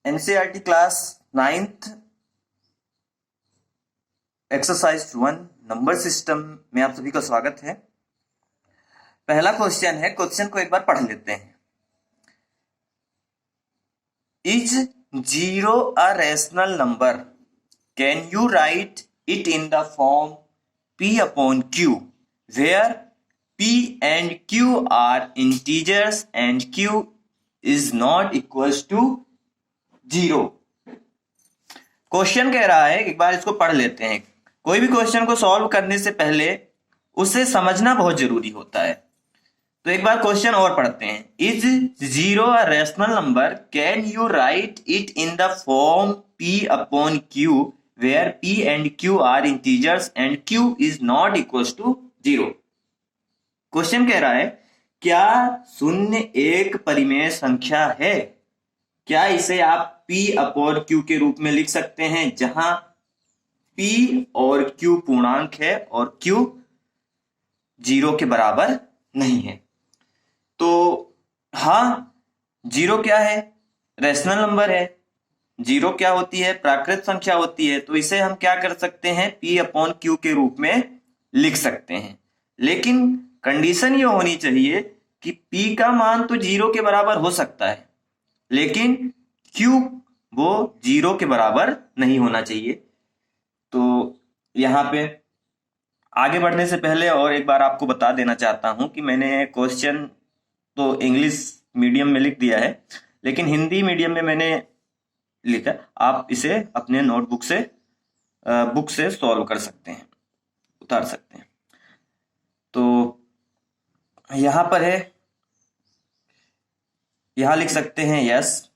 NCERT class 9th exercise 1 number system में आप सभी का स्वागत है। पहला क्वेश्चन है, क्वेश्चन को एक बार पढ़ लेते हैं। Is zero a rational number? Can you write it in the form p upon q where p and q are integers and q is not equals to 0? Question कह रहा है, एक बार इसको पढ़ लेते हैं। कोई भी क्वेश्चन को सॉल्व करने से पहले उसे समझना बहुत जरूरी होता है। तो एक बार क्वेश्चन और पढ़ते हैं। Is zero a rational number? Can you write it in the form p upon q where p and q are integers and q is not equals to 0। Question कह रहा है, क्या शून्य एक परिमेय संख्या है? क्या इसे आप p अपॉन q के रूप में लिख सकते हैं, जहां p और q पूर्णांक है और q 0 के बराबर नहीं है? तो हाँ, 0 क्या है? रैशनल नंबर है। 0 क्या होती है? प्राकृत संख्या होती है। तो इसे हम क्या कर सकते हैं? p अपॉन q के रूप में लिख सकते हैं। लेकिन कंडीशन ये होनी चाहिए कि p का मान तो 0 के बराबर हो सकता है, लेकिन q वो 0 के बराबर नहीं होना चाहिए। तो यहाँ पे आगे बढ़ने से पहले और एक बार आपको बता देना चाहता हूं कि मैंने क्वेश्चन तो इंग्लिश मीडियम में लिख दिया है, लेकिन हिंदी मीडियम में मैंने लिखा। आप इसे अपने नोटबुक से बुक से सॉल्व कर सकते हैं, उतार सकते हैं। तो यहां पर है, यहां लिख सकते हैं yes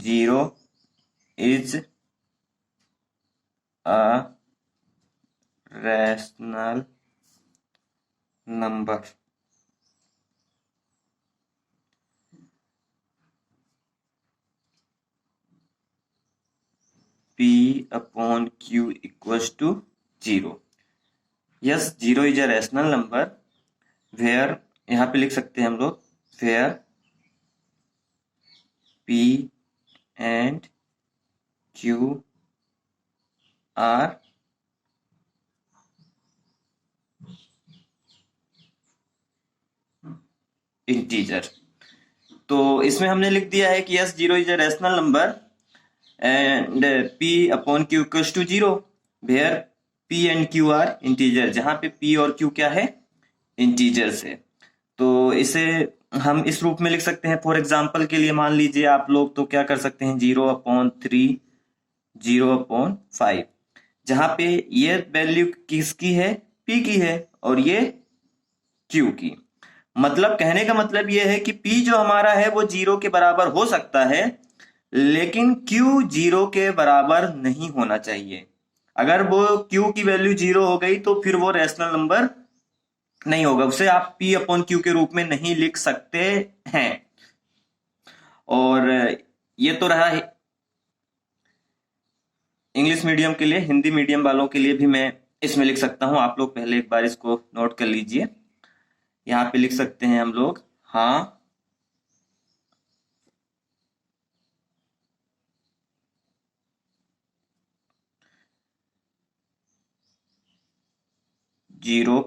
zero is a rational number. p upon q equals to 0। Yes, 0 is a rational number where, यहां पे लिख सकते हैं हम लोग where p and q are integer. तो इसमें हमने लिख दिया है कि yes, 0 is a rational number and p upon q equals to 0 where p and q are integer, जहां पे p और q क्या है? इंटीजर्स है। तो इसे हम इस रूप में लिख सकते हैं। फॉर एग्जाम्पल के लिए मान लीजिए आप लोग, तो क्या कर सकते हैं? 0/3, 0/5, जहां पे ये वैल्यू किसकी है? p की है और ये q की। मतलब कहने का मतलब ये है कि p जो हमारा है वो 0 के बराबर हो सकता है, लेकिन q 0 के बराबर नहीं होना चाहिए। अगर वो q की वैल्यू 0 हो गई तो फिर वो रैशनल नंबर नहीं होगा, उसे आप p अपॉन q के रूप में नहीं लिख सकते हैं। और ये तो रहा इंग्लिश मीडियम के लिए। हिंदी मीडियम वालों के लिए भी मैं इसमें लिख सकता हूं। आप लोग पहले एक बार इसको नोट कर लीजिए। यहाँ पे लिख सकते हैं हम लोग, हाँ, जीरो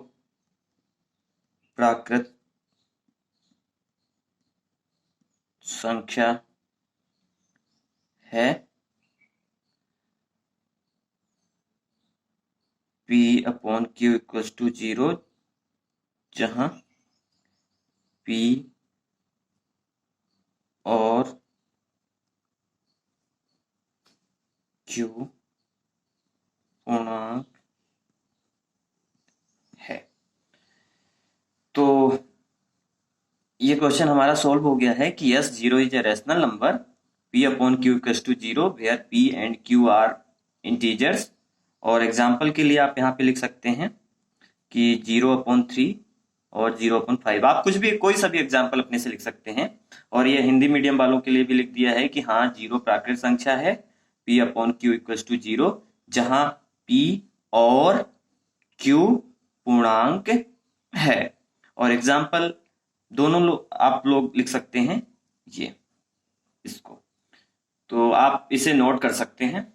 प्राकृत संख्या है, p upon q equals to 0, जहां p और q पूर्णांक है। तो ये क्वेश्चन हमारा सॉल्व हो गया है कि yes, 0 is a rational number, p upon q equals to 0 where p and q are integers. और एग्जाम्पल के लिए आप यहाँ पे लिख सकते हैं कि 0/3 और 0/5। आप कुछ भी, कोई सा भी एग्जाम्पल अपने से लिख सकते हैं। और ये हिंदी मीडियम वालों के लिए भी लिख दिया है कि हाँ, 0 प्राकृत संख्या है, p upon q equals to 0, जहां p और q पूर्णांक है। और एग्जाम्पल दोनों आप लोग लिख सकते हैं ये इसको, तो आप इसे नोट कर सकते हैं।